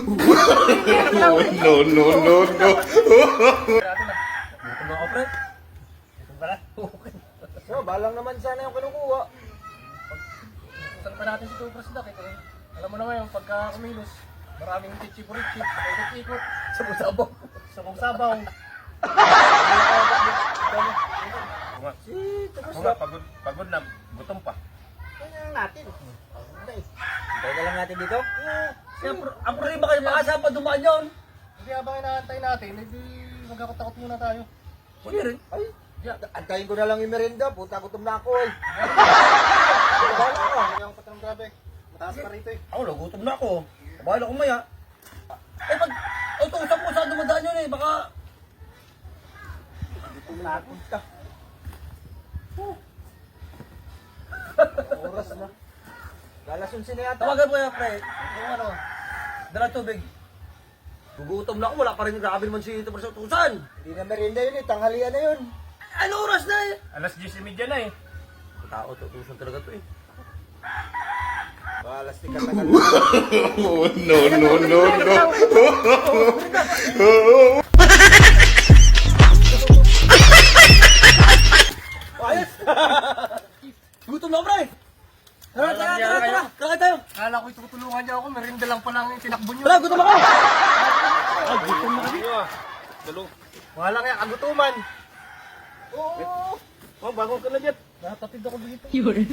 No, no, no, no. Gutom na ako, pre. Gutom ka na? So, balang naman sana yung kinukuha. Saan pa natin si Tupras na? Alam mo naman yung pagka kumilos, maraming tichi-purichi, ikot-ikot, Sabog-sabog. sabong-sabaw. Si Tapos Mga pagod na, gutom pa. Kanya natin. Hintay na lang natin dito. Ang problema kayo, baka saan pa dumaan yun? Hindi habang inaantay natin, hindi magkakatakot muna tayo. Pwede rin. Ay, antayin ko na lang yung merienda. Puta, gutom na ako eh. Bahala ko. Kaya ako patang grabe. Mataas pa rito eh. Ako, nagutom na ako. Bahala ko maya. Eh pag utusan ko saan dumadaan yun eh, baka... Gutom na ako. Oras na. Lalasunsin na yata. Tawagan mo yan, pre. Yung ano, dala tubig. Gugutom na ako, wala pa rin grabe naman si Tupras sa utusan. Hindi na merienda yun eh. Tanghalian na yun. Ano oras na eh? Alas 10:30 na eh. Tao, tutusan talaga to eh. Balas ni katagal. Oh, no, no, no, no. Ayos! Gutom na ako, pre! Tara! Kaya tayo! Kala ko itutulungan niya ako, merinda lang pala ang tinakbo niyo. Tara, gutom ako! Gutom na kami. Dalo. Wala kaya kagutuman. Oo! Oh, bago ka na dyan. Natatid ako dito. Yun.